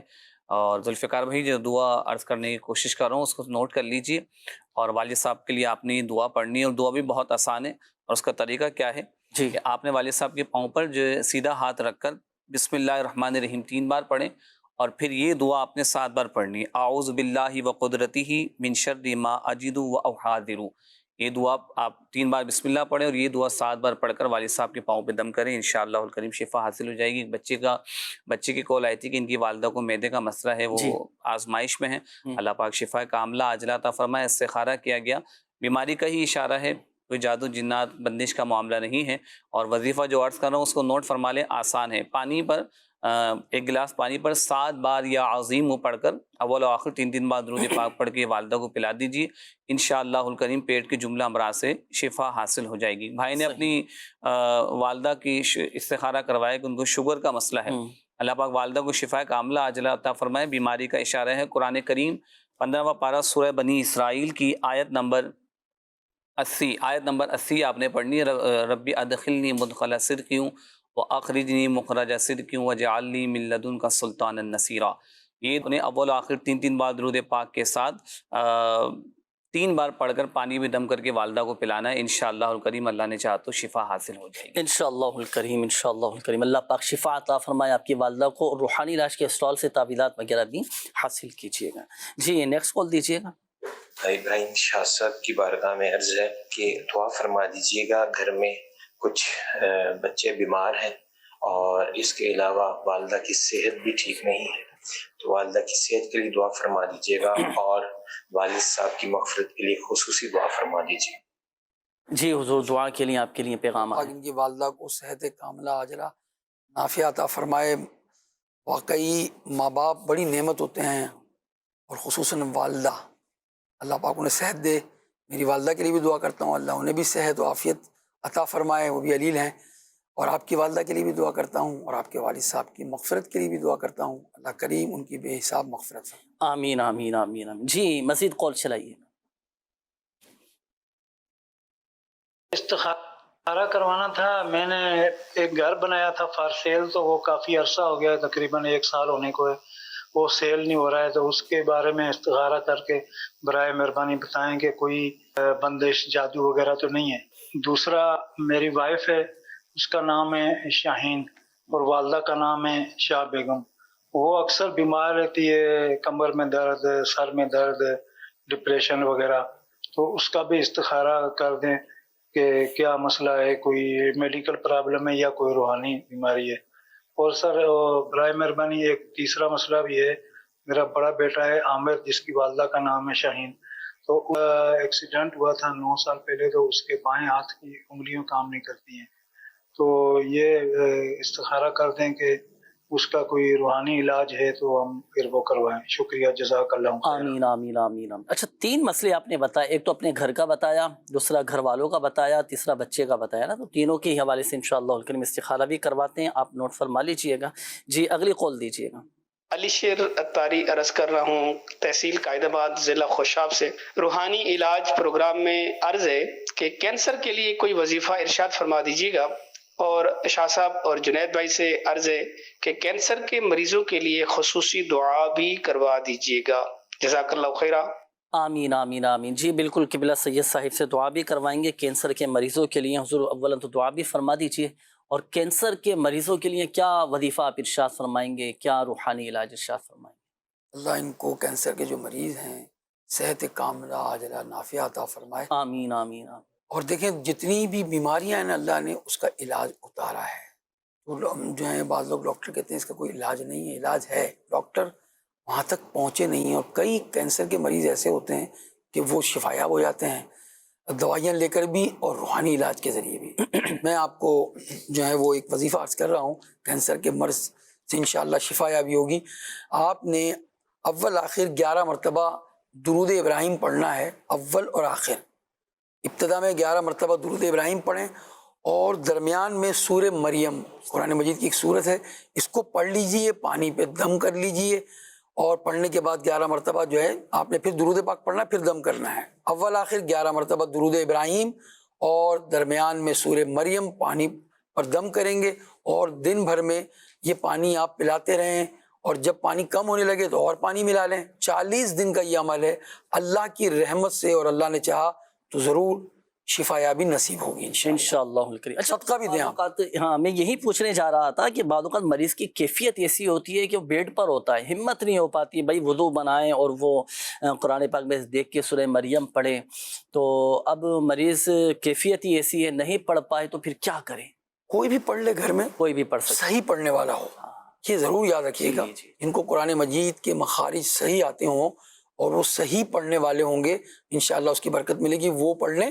اور ذوالفقار بھائی جو دعا عرض کرنے کی کوشش کر رہا ہوں اس کو نوٹ کر لیجئے, اور والد صاحب کے لیے آپ نے دعا پڑھنی ہے, اور دعا بھی بہت آسان ہے. اور اس کا طریقہ کیا ہے کہ آپ نے والد صاحب کے پاؤں پر جو سیدھا ہاتھ رکھ کر بسم اللہ الرحمن الرحیم 3 بار پڑھیں, اور پھر یہ دعا آپ نے 7 بار پڑھنی ہے. اعوذ باللہ وقدرتہ من شر ما اجد واحاذر. یہ دعا آپ 3 بار بسم اللہ پڑھیں اور یہ دعا 7 بار پڑھ کر والد صاحب کے پاؤں پہ دم کریں, انشاءاللہ الکریم شفا حاصل ہو جائے گی. بچے کی کال آئی تھی کہ ان کی والدہ کو معدے کا مسئلہ ہے, وہ آزمائش میں ہیں, اللہ پاک شفا کاملہ عاجلہ عطا فرمائے. استخارہ کیا گیا, بیماری کا ہی اشارہ ہے, کوئی جادو جنات بندش کا معاملہ نہیں ہے. اور وظیفہ جو عرض کر رہا ہوں اس کو نوٹ فرما لیں، آسان ہے. پانی پر ایک گلاس پانی پر 7 بار یا عظیم پڑھ کر اول و آخر 3 بار درود پاک پڑھ کے والدہ کو پلا دیجیے. انشاءاللہ الکریم پیٹ کے جملہ امراض سے شفا حاصل ہو جائے گی. بھائی نے اپنی والدہ کی استخارہ کروایا کہ ان کو شوگر کا مسئلہ ہے. اللہ پاک والدہ کو شفا کاملہ عاجلہ عطا فرمائے. بیماری کا اشارہ ہے قرآن کریم 15واں پارہ سورہ بنی اسرائیل کی آیت نمبر 80 آپ نے پڑھنی ہے. ربی ادخلنی مدخل صدق وَأَخْرِجْنِي مُخْرَجَ صِدْقٍ وَاجْعَلْ لِي مِن لَّدُنْكَ سُلْطَانًا نَصِيرًا. یہ انہیں اول آخر 3 بار درود پاک کے ساتھ 3 بار پڑھ کر پانی میں دم کر کے والدہ کو پلانا ہے. انشاءاللہ الکریم اللہ نے چاہا تو شفا حاصل ہو جائے گی انشاءاللہ الکریم. انشاءاللہ الکریم اللہ پاک شفا عطا فرمائے آپ کی والدہ کو، اور روحانی علاج کے اسٹال سے تعویذات وغیرہ بھی حاصل کیجیے گا. جی نیکسٹ کال دیجیے گا. ابراہیم شاہ صاحب کی بارگاہ میں عرض ہے کہ دعا فرما دیجیے گا. گھر میں کچھ بچے بیمار ہیں اور اس کے علاوہ والدہ کی صحت بھی ٹھیک نہیں ہے، تو والدہ کی صحت کے لیے دعا فرما دیجیے گا، اور والد صاحب کی مغفرت کے لیے خصوصی دعا فرما دیجیے. جی حضور دعا کے لیے آپ کے لیے پیغام آ ان کی والدہ کو صحت کاملہ عاجلہ نافع عطا فرمائے. واقعی ماں باپ بڑی نعمت ہوتے ہیں، اور خصوصاً والدہ. اللہ پاک انہیں صحت دے. میری والدہ کے لیے بھی دعا کرتا ہوں اللہ انہیں بھی صحت و عافیت عطا فرمائے، وہ بھی علیل ہیں. اور آپ کی والدہ کے لیے بھی دعا کرتا ہوں، اور آپ کے والد صاحب کی مغفرت کے لیے بھی دعا کرتا ہوں. اللہ کریم ان کی بے حساب مغفرت فرمائے. آمین آمین آمین آمین. جی مزید کال چلائیے. استخارہ کروانا تھا. میں نے ایک گھر بنایا تھا فار سیل، تو وہ کافی عرصہ ہو گیا ہے، تقریباً 1 سال ہونے کو ہے. وہ سیل نہیں ہو رہا ہے، تو اس کے بارے میں استخارہ کر کے برائے مہربانی بتائیں کہ کوئی بندش جادو وغیرہ تو نہیں ہے. دوسرا میری وائف ہے، اس کا نام ہے شاہین، اور والدہ کا نام ہے شاہ بیگم. وہ اکثر بیمار رہتی ہے، کمر میں درد، سر میں درد، ڈپریشن وغیرہ. تو اس کا بھی استخارہ کر دیں کہ کیا مسئلہ ہے، کوئی میڈیکل پرابلم ہے یا کوئی روحانی بیماری ہے. اور سر برائے مہربانی ایک تیسرا مسئلہ بھی ہے. میرا بڑا بیٹا ہے عامر، جس کی والدہ کا نام ہے شاہین. تو ایکسیڈنٹ ہوا تھا 9 سال پہلے، تو اس کے بائیں ہاتھ کی انگلیاں کام نہیں کرتی ہیں. تو یہ استخارہ کر دیں کہ اس کا کوئی روحانی علاج ہے تو ہم پھر وہ کروائیں. شکریہ، جزاک اللہ خیر. آمین آمین آمین آمین. اچھا 3 مسئلے آپ نے بتایا، ایک تو اپنے گھر کا بتایا، دوسرا گھر والوں کا بتایا، تیسرا بچے کا بتایا نا. تو تینوں کے حوالے سے انشاءاللہ الکریم استخارہ بھی کرواتے ہیں، آپ نوٹ فرما لیجئے گا. جی اگلی کال دیجئے گا. علی شیر اتاری عرض کر رہا ہوں، تحصیل قائد آباد، ضلع خوشاب سے. روحانی علاج پروگرام میں عرض ہے کہ کینسر کے لیے کوئی وظیفہ ارشاد فرما دیجیے گا. اور شاہ صاحب اور جنید بھائی سے عرض ہے کہ کینسر کے مریضوں کے لیے خصوصی دعا بھی کروا دیجیے گا. جزاک اللہ خیرہ. آمین آمین آمین. جی بالکل، قبلہ سید صاحب سے دعا بھی کروائیں گے کینسر کے مریضوں کے لیے. حضور اولا تو دعا بھی فرما دیجیے. اور کینسر کے مریضوں کے لیے کیا وظیفہ آپ ارشاد فرمائیں گے، کیا روحانی علاج ارشاد فرمائیں گے؟ اللہ ان کو کینسر کے جو مریض ہیں صحت کاملہ عاجلہ نافع عطا فرمائے. آمین آمین آمین. اور دیکھیں جتنی بھی بیماریاں ہیں اللہ نے اس کا علاج اتارا ہے. تو جو ہیں بعض لوگ ڈاکٹر کہتے ہیں اس کا کوئی علاج نہیں ہے، علاج ہے، ڈاکٹر وہاں تک پہنچے نہیں ہیں. اور کئی کینسر کے مریض ایسے ہوتے ہیں کہ وہ شفایاب ہو جاتے ہیں دوائیاں لے کر بھی اور روحانی علاج کے ذریعے بھی. میں آپ کو جو ہے وہ ایک وظیفہ عرض کر رہا ہوں، کینسر کے مرض سے انشاءاللہ شفا یابی ہوگی. آپ نے اول آخر 11 مرتبہ درود ابراہیم پڑھنا ہے. اول اور آخر ابتدا میں 11 مرتبہ درود ابراہیم پڑھیں، اور درمیان میں سورہ مریم قرآن مجید کی ایک سورت ہے، اس کو پڑھ لیجئے، پانی پہ دم کر لیجئے، اور پڑھنے کے بعد 11 مرتبہ جو ہے آپ نے پھر درود پاک پڑھنا ہے، پھر دم کرنا ہے. اول آخر 11 مرتبہ درود ابراہیم، اور درمیان میں سورہ مریم پانی پر دم کریں گے. اور دن بھر میں یہ پانی آپ پلاتے رہیں، اور جب پانی کم ہونے لگے تو اور پانی ملا لیں. 40 دن کا یہ عمل ہے. اللہ کی رحمت سے اور اللہ نے چاہا تو ضرور شفا یابی نصیب ہوگی انشاءاللہ الکریم. اچھا صدقہ بھی دیں آپ. ہاں میں یہی پوچھنے جا رہا تھا کہ بعض اوقات مریض کی کیفیت ایسی ہوتی ہے کہ وہ بیڈ پر ہوتا ہے، ہمت نہیں ہو پاتی بھائی وضو بنائیں اور وہ قرآن پاک میں دیکھ کے سورہ مریم پڑھے. تو اب مریض کیفیت ہی ایسی ہے، نہیں پڑھ پائے تو پھر کیا کریں؟ کوئی بھی پڑھ لے گھر میں، کوئی بھی پڑھ سکے، صحیح پڑھنے والا ہو. یہ ضرور یاد رکھیے گا، ان کو قرآن مجید کے مخارج صحیح آتے ہوں اور وہ صحیح پڑھنے والے ہوں گے، انشاءاللہ اس کی برکت ملے گی. وہ پڑھ لیں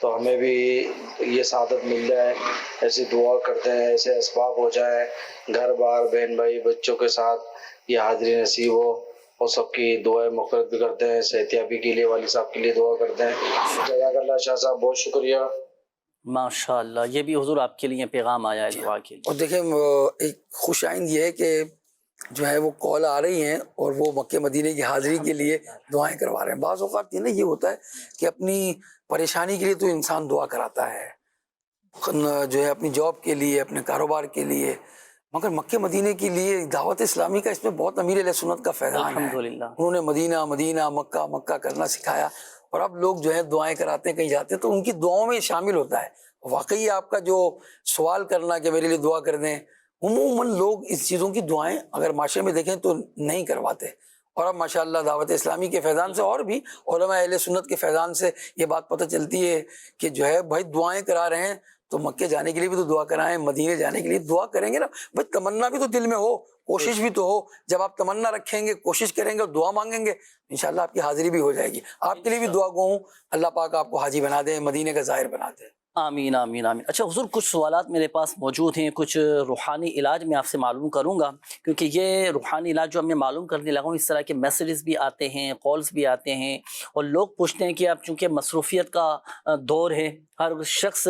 تو ہمیں بھی یہ سعادت مل جائے، ایسی دعا کرتے ہیں، ایسے اسباب ہو جائیں، گھر بار بہن بھائی بچوں کے ساتھ یہ حاضری نصیب ہو، اور سب کی دعائیں مقرر بھی کرتے ہیں، صحتیابی کے لیے والد صاحب کے لیے دعا کرتے ہیں۔ جزاک اللہ شاہ صاحب، بہت شکریہ۔ ماشاء اللہ، یہ بھی حضور آپ کے لیے پیغام آیا ہے دعا کے لیے۔ اور دیکھیں ایک خوش آئند یہ ہے کہ جو ہے وہ کال آ رہی ہیں اور وہ مکہ مدینے کی حاضری کے لیے دعائیں کروا رہے ہیں۔ بعض اوقات یہ ہوتا ہے کہ اپنی پریشانی کے لیے تو انسان دعا کراتا ہے، جو ہے اپنی جاب کے لیے، اپنے کاروبار کے لیے، مگر مکہ مدینے کے لیے دعوت اسلامی کا اس میں بہت امیر علیہ سنت کا فیضان ہے۔ الحمدللہ انہوں نے مدینہ مدینہ مکہ مکہ کرنا سکھایا، اور اب لوگ جو ہے دعائیں کراتے ہیں، کہیں جاتے ہیں تو ان کی دعاؤں میں شامل ہوتا ہے۔ واقعی آپ کا جو سوال کرنا کہ میرے لیے دعا کر دیں، عموماً لوگ اس چیزوں کی دعائیں اگر معاشرے میں دیکھیں تو نہیں کرواتے، اور اب ماشاءاللہ دعوت اسلامی کے فیضان سے اور بھی علماء اہل سنت کے فیضان سے یہ بات پتہ چلتی ہے کہ جو ہے بھائی دعائیں کرا رہے ہیں تو مکے جانے کے لیے بھی تو دعا کرائیں، مدینے جانے کے لیے دعا کریں گے نا بھائی، تمنا بھی تو دل میں ہو، کوشش بھی تو ہو۔ جب آپ تمنا رکھیں گے، کوشش کریں گے اور دعا مانگیں گے، انشاءاللہ آپ کی حاضری بھی ہو جائے گی۔ آپ کے لیے بھی دعا گو ہوں، اللہ پاک آپ کو حاجی بنا دے، مدینے کا ظاہر بنا دے۔ آمین آمین آمین۔ اچھا حضور، کچھ سوالات میرے پاس موجود ہیں، کچھ روحانی علاج میں آپ سے معلوم کروں گا، کیونکہ یہ روحانی علاج جو میں معلوم کرنے لگا ہوں، اس طرح کے میسیجز بھی آتے ہیں، کالز بھی آتے ہیں، اور لوگ پوچھتے ہیں کہ اب چونکہ مصروفیت کا دور ہے، ہر شخص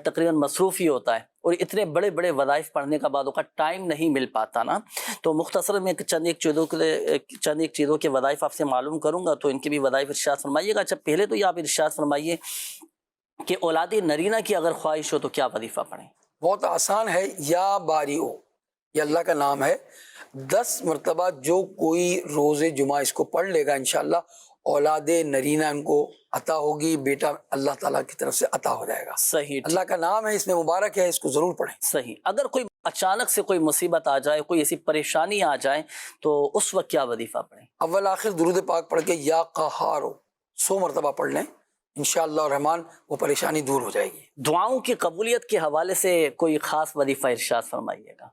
تقریباً مصروف ہی ہوتا ہے، اور اتنے بڑے بڑے وظائف پڑھنے کا بعد کا ٹائم نہیں مل پاتا نا، تو مختصر میں چند ایک چیزوں کے وظائف آپ سے معلوم کروں گا، تو ان کے بھی وظائف ارشاد فرمائیے گا۔ اچھا پہلے تو یہ آپ ارشاد فرمائیے کہ اولاد نرینہ کی اگر خواہش ہو تو کیا وظیفہ پڑھیں؟ بہت آسان ہے، یا باریو، یہ اللہ کا نام ہے، 10 مرتبہ جو کوئی روز جمعہ اس کو پڑھ لے گا انشاءاللہ اولاد نرینہ ان کو عطا ہوگی، بیٹا اللہ تعالیٰ کی طرف سے عطا ہو جائے گا۔ صحیح، اللہ کا نام ہے، اس میں مبارک ہے، اس کو ضرور پڑھیں۔ صحیح۔ اگر کوئی اچانک سے کوئی مصیبت آ جائے، کوئی ایسی پریشانی آ جائے تو اس وقت کیا وظیفہ پڑھیں؟ اول آخر درود پاک پڑھ کے یا قہارو 100 مرتبہ پڑھ لیں، انشاءاللہ الرحمن وہ پریشانی دور ہو جائے گی۔ دعاؤں کی قبولیت کے حوالے سے کوئی خاص وظیفہ ارشاد فرمائیے گا۔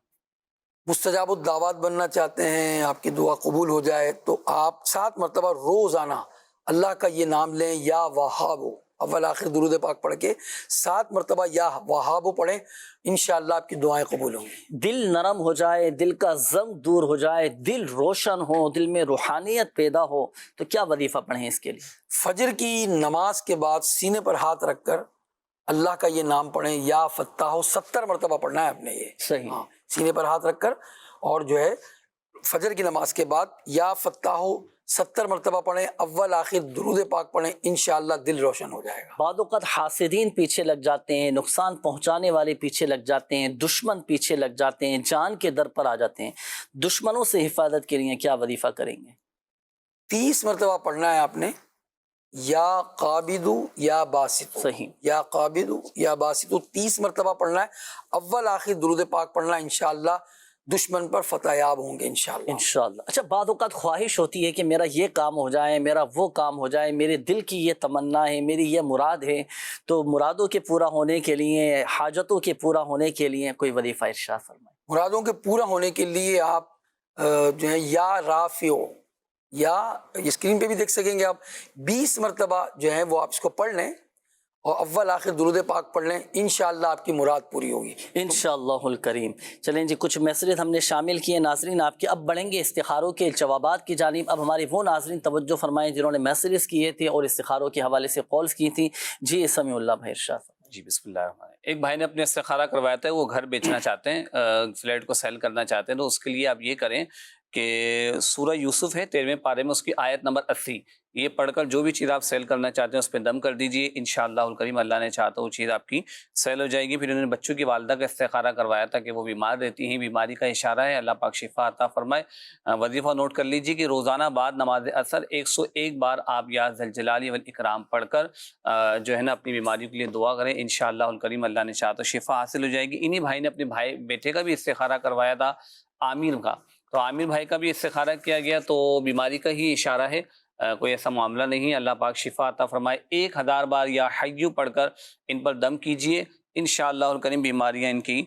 مستجاب الدعوات بننا چاہتے ہیں، آپ کی دعا قبول ہو جائے تو آپ 7 مرتبہ روزانہ اللہ کا یہ نام لیں، یا وہابو، اول آخر درود پاک پڑھ کے 7 مرتبہ یا وہابو پڑھیں، انشاءاللہ آپ کی دعائیں قبول ہوں گی۔ دل نرم ہو جائے، دل کا زنگ دور ہو جائے، دل روشن ہو، دل میں روحانیت پیدا ہو تو کیا وظیفہ پڑھیں اس کے لیے؟ فجر کی نماز کے بعد سینے پر ہاتھ رکھ کر اللہ کا یہ نام پڑھیں، یا فتاح، 70 مرتبہ پڑھنا ہے اپنے، یہ صحیح، سینے پر ہاتھ رکھ کر، اور جو ہے فجر کی نماز کے بعد یا فتاح 70 مرتبہ پڑھیں، اول آخر درود پاک پڑھیں، انشاءاللہ دل روشن ہو جائے گا۔ بعض اوقات حاسدین پیچھے لگ جاتے ہیں، نقصان پہنچانے والے پیچھے لگ جاتے ہیں، دشمن پیچھے لگ جاتے ہیں، جان کے در پر آ جاتے ہیں، دشمنوں سے حفاظت کے لیے کیا وظیفہ کریں گے؟ 30 مرتبہ پڑھنا ہے آپ نے، یا قابدو یا باسطو، صحیح، یا قابدو یا باسطو 30 مرتبہ پڑھنا ہے، اول آخر درود پاک پڑھنا ہے، انشاءاللہ دشمن پر فتح یاب ہوں گے انشاءاللہ۔ انشاءاللہ۔ اچھا بعض اوقات خواہش ہوتی ہے کہ میرا یہ کام ہو جائے، میرا وہ کام ہو جائے، میرے دل کی یہ تمنا ہے، میری یہ مراد ہے، تو مرادوں کے پورا ہونے کے لیے، حاجتوں کے پورا ہونے کے لیے کوئی وظیفہ ارشاد فرمائیں۔ مرادوں کے پورا ہونے کے لیے آپ جو ہے یا رافعو، یا اسکرین پہ بھی دیکھ سکیں گے آپ، 20 مرتبہ جو ہے وہ آپ اس کو پڑھ لیں اور اول آخر درود پاک پڑھ لیں، انشاءاللہ آپ کی مراد پوری ہوگی انشاءاللہ الکریم۔ چلیں جی، کچھ میسیجز ہم نے شامل کیے ناظرین آپ کے، اب بڑھیں گے استخاروں کے جوابات کی جانب۔ اب ہمارے وہ ناظرین توجہ فرمائیں جنہوں نے میسیجز کیے تھے اور استخاروں کے حوالے سے کالز کی تھی۔ جی سمیع اللہ بھائی ارشاد۔ جی بسم اللہ الرحمن الرحیم۔ ایک بھائی نے اپنے استخارہ کروایا تھا، وہ گھر بیچنا چاہتے ہیں، فلیٹ کو سیل کرنا چاہتے ہیں، تو اس کے لیے آپ یہ کریں کہ سورہ یوسف ہے 13ویں پارے میں، اس کی آیت نمبر 80، یہ پڑھ کر جو بھی چیز آپ سیل کرنا چاہتے ہیں اس پہ دم کر دیجئے، انشاءاللہ الکریم اللہ نے چاہا تو وہ چیز آپ کی سیل ہو جائے گی۔ پھر انہوں نے بچوں کی والدہ کا استخارہ کروایا تھا کہ وہ بیمار رہتی ہیں، بیماری کا اشارہ ہے، اللہ پاک شفا عطا فرمائے۔ وظیفہ نوٹ کر لیجئے کہ روزانہ بعد نماز عصر 101 بار آپ یا ذل جلال والاکرام پڑھ کر جو ہے نا اپنی بیماریوں کے لیے دعا کریں، انشاءاللہ الکریم اللہ نے چاہا تو شفا حاصل ہو جائے گی۔ انہی بھائی نے اپنے بیٹے کا بھی استخارہ کروایا تھا، عامر کا، تو عامر بھائی کا بھی استخارہ کیا گیا تو بیماری کا ہی اشارہ ہے، کوئی ایسا معاملہ نہیں، اللہ پاک شفا عطا فرمائے۔ 1000 بار یا حیو پڑھ کر ان پر دم کیجئے، انشاءاللہ الکریم بیماریاں ان کی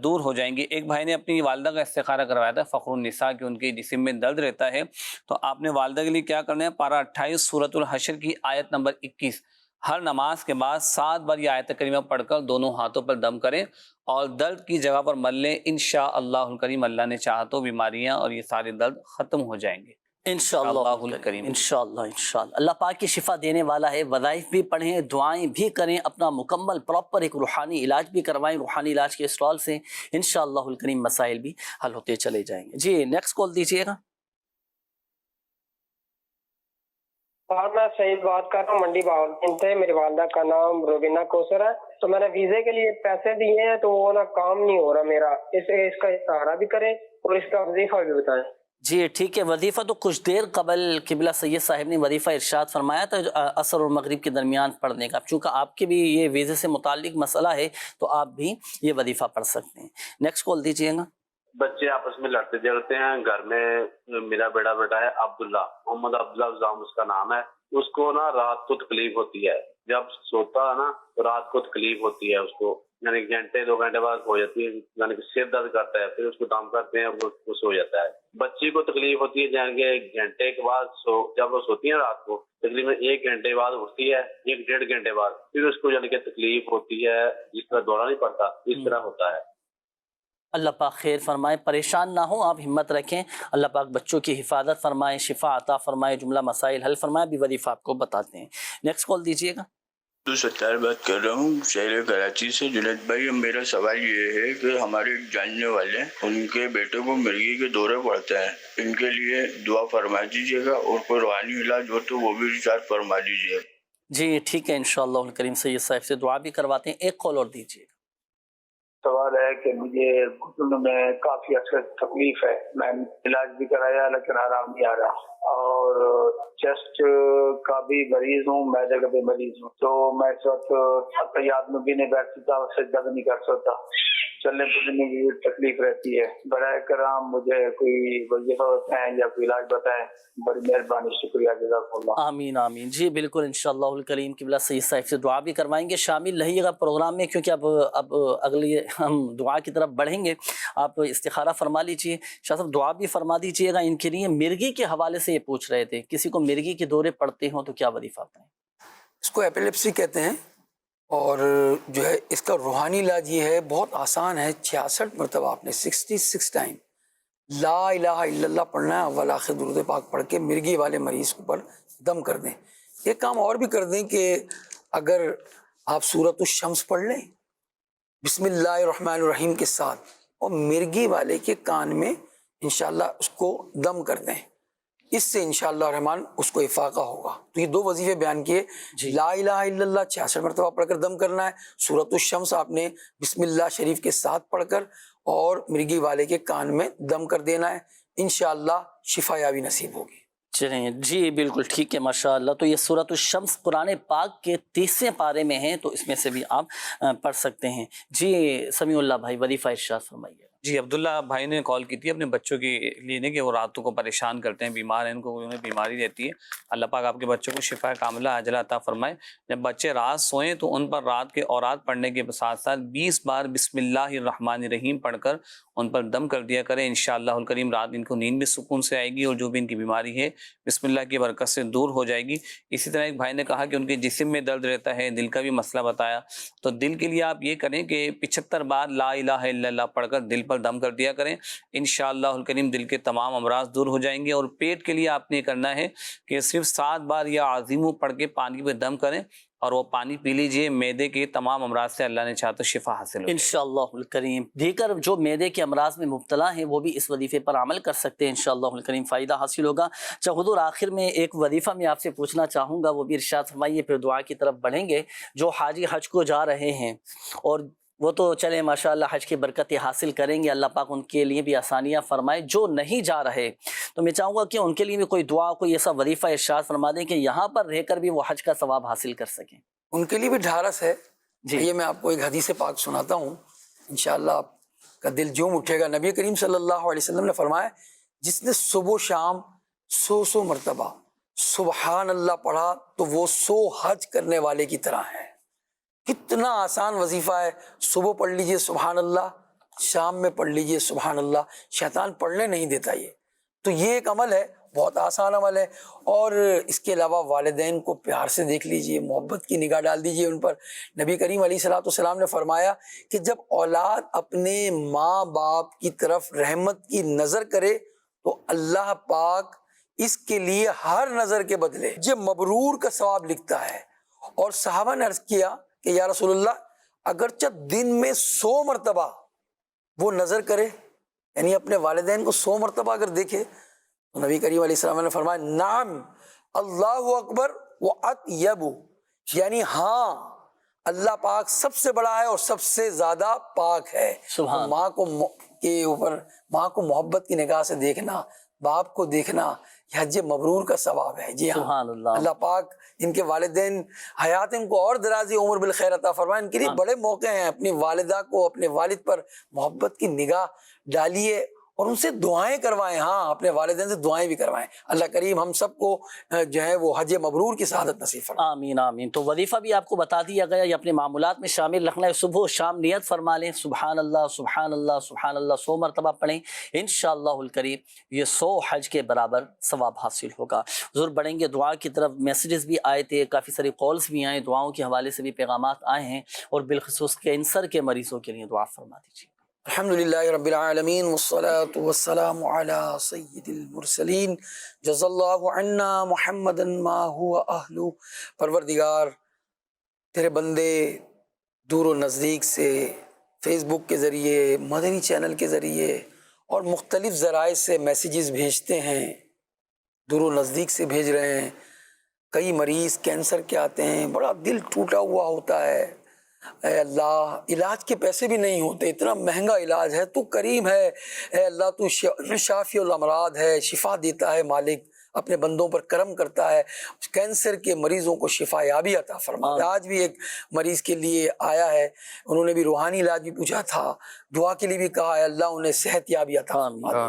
دور ہو جائیں گی۔ ایک بھائی نے اپنی والدہ کا استخارہ کروایا تھا، فخر النساء کی، ان کے جسم میں درد رہتا ہے، تو آپ نے والدہ کے لیے کیا کرنا ہے، پارہ 28 سورۃ الحشر کی آیت نمبر 21 ہر نماز کے بعد 7 بار یہ آیت کریمہ پڑھ کر دونوں ہاتھوں پر دم کریں اور درد کی جگہ پر مل لیں. انشاءاللہ الکریم اللہ نے چاہا تو بیماریاں اور یہ سارے درد ختم ہو جائیں گے انشاءاللہ الکریم. انشاءاللہ اللہ پاک کی شفا دینے والا ہے. وظائف بھی پڑھیں، دعائیں بھی کریں، اپنا مکمل پراپر ایک روحانی علاج بھی کروائیں. روحانی علاج کے اسٹال سے انشاءاللہ الکریم مسائل بھی حل ہوتے چلے جائیں گے. جی نیکسٹ کال دیجیے گا. اور میں سعید بات کر رہا ہوں منڈی باولپور سے. میری والدہ کا نام روبینہ کوثر ہے. تو میں نے ویزے کے لیے پیسے دیے ہیں تو وہ نا کام نہیں ہو رہا میرا. اس کا استعارہ بھی کریں اور اس کا وظیفہ بھی بتائیں. جی ٹھیک ہے. وظیفہ تو کچھ دیر قبل قبلہ سید صاحب نے وظیفہ ارشاد فرمایا تھا عصر اور مغرب کے درمیان پڑھنے کا. چونکہ آپ کے بھی یہ ویزے سے متعلق مسئلہ ہے تو آپ بھی یہ وظیفہ پڑھ سکتے ہیں. نیکسٹ کال دیجیے گا. بچے آپس میں لڑتے جھگڑتے ہیں گھر میں. میرا بیٹا ہے عبداللہ، محمد عبداللہ الزام اس کا نام ہے. اس کو نا رات کو تکلیف ہوتی ہے، جب سوتا ہے نا تو رات کو تکلیف ہوتی ہے اس کو، یعنی گھنٹے 2 گھنٹے بعد ہو جاتی ہے، یعنی کہ سر درد کرتا ہے. پھر اس کو دم کرتے ہیں وہ سو جاتا ہے. بچی کو تکلیف ہوتی ہے یعنی کہ گھنٹے کے بعد جب وہ سوتی ہے رات کو تقریباً 1 گھنٹے بعد اٹھتی ہے، 1-1.5 گھنٹے بعد پھر اس کو یعنی کہ تکلیف ہوتی ہے. جس طرح دورہ نہیں پڑتا اس طرح ہوتا ہے. اللہ پاک خیر فرمائے. پریشان نہ ہوں، آپ ہمت رکھیں. اللہ پاک بچوں کی حفاظت فرمائے، شفا عطا فرمائے، جملہ مسائل حل فرمائے. ابھی وظیفہ آپ کو بتاتے ہیں. نیکسٹ کال دیجیے گا. تو ستار بات کر رہا ہوں شہر کراچی سے. جنید بھائی میرا سوال یہ ہے کہ ہمارے جاننے والے ان کے بیٹے کو مرغی کے دورے پڑتے ہیں، ان کے لیے دعا فرما دیجیے گا اور کوئی روحانی علاج ہو تو وہ بھی ارشاد فرما دیجیے. جی ٹھیک ہے انشاءاللہ الکریم سید صاحب سے دعا بھی کرواتے ہیں. ایک کال اور دیجیے گا. سوال ہے کہ مجھے گھٹنوں میں کافی اکثر تکلیف ہے. میں علاج بھی کرایا لیکن آرام نہیں آ رہا، اور چیسٹ کا بھی مریض ہوں، معدے کا بھی مریض ہوں. تو میں اس وقت حیات میں بھی نہیں بیٹھ سکتا، سجدہ بھی نہیں کر سکتا، چلنے پھرنے کی تکلیف رہتی ہے. برائے کرام مجھے کوئی وظیفہ بتائیں یا کوئی علاج بتائیں، بڑی مہربانی. شکریہ، جزاک اللہ. آمین آمین. جی بالکل انشاءاللہ الکریم قبلہ سید صاحب سے دعا بھی کروائیں گے. شامل رہیے گا پروگرام میں، کیونکہ اب اگلی ہم دعا کی طرف بڑھیں گے. آپ استخارہ فرما لیجیے. شاہ صاحب دعا بھی فرما دیجیے گا. ان کے لیے مرغی کے حوالے سے یہ پوچھ رہے تھے، کسی کو مرغی کے دورے پڑتے ہوں تو کیا وظیفہ پڑھیں؟ اس کو ایپیلیپسی کہتے ہیں، اور جو ہے اس کا روحانی علاج یہ ہے، بہت آسان ہے. 66 مرتبہ آپ نے 66 ٹائم لا الہ الا اللہ پڑھنا ہے. اول آخر درود پاک پڑھ کے مرغی والے مریض کو پر دم کر دیں. ایک کام اور بھی کر دیں کہ اگر آپ سورۃ الشمس پڑھ لیں بسم اللہ الرحمن الرحیم کے ساتھ، اور مرغی والے کے کان میں انشاءاللہ اس کو دم کر دیں، اس سے انشاءاللہ الرحمن اس کو افاقہ ہوگا. تو یہ 2 وظیفے بیان کیے. لا الہ الا اللہ 66 مرتبہ پڑھ کر دم کرنا ہے. سورۃ الشمس آپ نے بسم اللہ شریف کے ساتھ پڑھ کر اور مرغی والے کے کان میں دم کر دینا ہے. انشاءاللہ شفا یابی نصیب ہوگی. چلیں جی بالکل ٹھیک ہے ماشاءاللہ. تو یہ سورۃ الشمس قرآن پاک کے 30ویں پارے میں ہیں، تو اس میں سے بھی آپ پڑھ سکتے ہیں. جی سمیع اللہ بھائی وظیفہ ارشاد فرمائیے. جی عبداللہ بھائی نے کال کی تھی اپنے بچوں کے لیے کہ وہ راتوں کو پریشان کرتے ہیں، بیمار ہیں، ان کو انہیں بیماری رہتی ہے. اللہ پاک آپ کے بچوں کو شفا کاملہ عاجلہ عطا فرمائے. جب بچے رات سوئیں تو ان پر رات کے اورات پڑھنے کے ساتھ ساتھ 20 بار بسم اللہ الرحمن الرحیم پڑھ کر ان پر دم کر دیا کریں. انشاءاللہ الکریم رات ان کو نیند بھی سکون سے آئے گی اور جو بھی ان کی بیماری ہے بسم اللہ کی برکت سے دور ہو جائے گی. اسی طرح ایک بھائی نے کہا کہ ان کے جسم میں درد رہتا ہے، دل کا بھی مسئلہ بتایا. تو دل کے لیے آپ یہ کریں کہ 75 بار لا الہ الا اللہ پڑھ کر دل پر دم کر دیا کریں. انشاءاللہ الکریم دل کے تمام امراض دور ہو جائیں گے. اور پیٹ کے لیے آپ نے کرنا ہے کہ صرف 7 بار یا عظیمو پڑھ کے پانی پہ دم کریں اور وہ پانی پی لیجئے. معدے کے تمام امراض سے اللہ نے چاہا تو شفا حاصل ہو انشاءاللہ الکریم. دیگر جو معدے کے امراض میں مبتلا ہیں وہ بھی اس وظیفے پر عمل کر سکتے ہیں. انشاءاللہ الکریم فائدہ حاصل ہوگا. اچھا حضور آخر میں ایک وظیفہ میں آپ سے پوچھنا چاہوں گا، وہ بھی ارشاد فرمائیے، پھر دعا کی طرف بڑھیں گے. جو حاجی حج کو جا رہے ہیں اور وہ تو چلیں ماشاءاللہ حج کی برکتیں حاصل کریں گے، اللہ پاک ان کے لیے بھی آسانیاں فرمائے. جو نہیں جا رہے تو میں چاہوں گا کہ ان کے لیے بھی کوئی دعا، کوئی ایسا وظیفہ ارشاد فرما دیں کہ یہاں پر رہ کر بھی وہ حج کا ثواب حاصل کر سکیں. ان کے لیے بھی ڈھارس ہے. یہ میں آپ کو ایک حدیث پاک سناتا ہوں، انشاءاللہ آپ کا دل جوم اٹھے گا. نبی کریم صلی اللہ علیہ وسلم نے فرمایا جس نے صبح و شام 100 مرتبہ سبحان اللہ پڑھا تو وہ 100 حج کرنے والے کی طرح ہے. کتنا آسان وظیفہ ہے. صبح پڑھ لیجئے سبحان اللہ، شام میں پڑھ لیجئے سبحان اللہ. شیطان پڑھنے نہیں دیتا یہ. تو یہ ایک عمل ہے بہت آسان عمل ہے. اور اس کے علاوہ والدین کو پیار سے دیکھ لیجئے, محبت کی نگاہ ڈال دیجئے ان پر. نبی کریم علیہ الصلوۃ والسلام نے فرمایا کہ جب اولاد اپنے ماں باپ کی طرف رحمت کی نظر کرے تو اللہ پاک اس کے لیے ہر نظر کے بدلے یہ مبرور کا ثواب لکھتا ہے. اور صحابہ نے عرض کیا کہ یا رسول اللہ, اگرچہ دن میں 100 مرتبہ وہ نظر کرے, یعنی اپنے والدین کو 100 مرتبہ اگر دیکھے, تو نبی کریم علیہ السلام نے فرمایا نعم اللہ اکبر واطیب, یعنی ہاں اللہ پاک سب سے بڑا ہے اور سب سے زیادہ پاک ہے. ماں کو کے اوپر ماں کو محبت کی نگاہ سے دیکھنا, باپ کو دیکھنا, یہ حج مبرور کا ثواب ہے. جی ہاں, اللہ پاک ان کے والدین حیات ان کو اور درازی عمر بالخیر عطا فرمائے. ان کے لیے بڑے موقع ہیں, اپنی والدہ کو, اپنے والد پر محبت کی نگاہ ڈالیے اور ان سے دعائیں کروائیں. ہاں, اپنے والدین سے دعائیں بھی کروائیں. اللہ کریم ہم سب کو جو ہے وہ حج مبرور کی سعادت نصیب فرمائے. آمین آمین. تو وظیفہ بھی آپ کو بتا دیا گیا, یہ اپنے معمولات میں شامل رکھنا ہے. صبح و شام نیت فرما لیں, سبحان اللہ سبحان اللہ سبحان اللہ 100 مرتبہ پڑھیں, انشاءاللہ الکریم یہ 100 حج کے برابر ثواب حاصل ہوگا. حضور بڑھیں گے دعا کی طرف. میسیجز بھی آئے تھے, کافی ساری کالز بھی آئے, دعاؤں کے حوالے سے بھی پیغامات آئے ہیں, اور بالخصوص کینسر کے مریضوں کے لیے دعا فرما دیجیے. الحمدللہ رب العالمین والصلاة والسلام علی سید المرسلین جزا اللہ عنا محمدا ما هو اہلو. پروردگار تیرے بندے دور و نزدیک سے فیس بک کے ذریعے, مدنی چینل کے ذریعے اور مختلف ذرائع سے میسیجز بھیجتے ہیں, دور و نزدیک سے بھیج رہے ہیں. کئی مریض کینسر کے آتے ہیں, بڑا دل ٹوٹا ہوا ہوتا ہے. اے اللہ, علاج کے پیسے بھی نہیں ہوتے, اتنا مہنگا علاج ہے, تو کریم ہے. اے اللہ تو شافی الامراض ہے, شفا دیتا ہے مالک, اپنے بندوں پر کرم کرتا ہے. کینسر کے مریضوں کو شفا یابی عطا فرما. آج بھی ایک مریض کے لیے آیا ہے, انہوں نے بھی روحانی علاج بھی پوچھا تھا, دعا کے لیے بھی کہا ہے اللہ انہیں صحت یابی عطا فرما.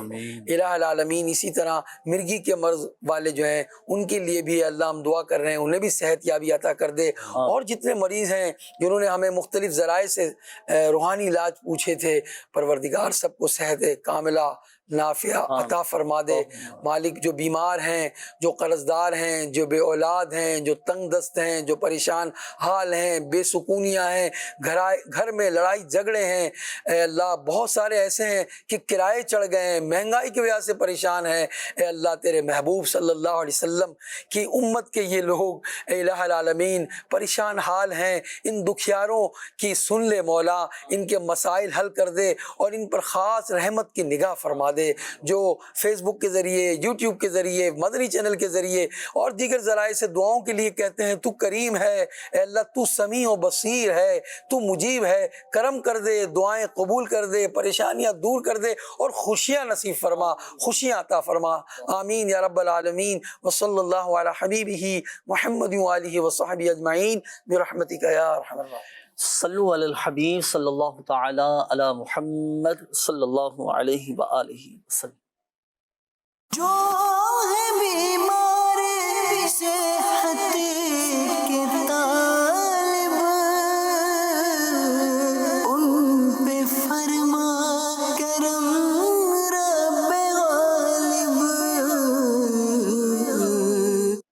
الہ العالمین اسی طرح مرگی کے مرض والے جو ہیں ان کے لیے بھی اللہ ہم دعا کر رہے ہیں, انہیں بھی صحت یابی عطا کر دے. اور جتنے مریض ہیں جنہوں نے ہمیں مختلف ذرائع سے روحانی علاج پوچھے تھے, پروردگار سب کو صحت کاملہ نافعہ عطا فرما دے. مالک جو بیمار ہیں, جو قرض دار ہیں, جو بے اولاد ہیں, جو تنگ دست ہیں, جو پریشان حال ہیں, بے سکونیاں ہیں, گھر میں لڑائی جھگڑے ہیں, اے اللہ بہت سارے ایسے ہیں کہ کرائے چڑھ گئے ہیں, مہنگائی کی وجہ سے پریشان ہیں. اے اللہ تیرے محبوب صلی اللہ علیہ وسلم کی امت کے یہ لوگ اے الہ العالمین پریشان حال ہیں, ان دکھیاروں کی سن لے مولا, ان کے مسائل حل کر دے اور ان پر خاص رحمت کی نگاہ فرما دے. جو فیس بک کے ذریعے, یوٹیوب کے ذریعے, مدنی چینل کے ذریعے اور دیگر ذرائع سے دعاؤں کے لیے کہتے ہیں تو کریم ہے, اے اللہ تو سمیع و بصیر ہے, تو مجیب ہے, کرم کر دے, دعائیں قبول کر دے, پریشانیاں دور کر دے اور خوشیاں نصیب فرما, خوشیاں عطا فرما. آمین یا رب العالمین. وصلی اللہ علی حبیبہ محمد وآلہ وصحبہ اجمعین برحمتک یا ارحم الراحمین. صلو علی الحبیب صلی اللہ تعالی علی محمد صلی اللہ علیہ وآلہ وسلم. جو ہے بیمار صحت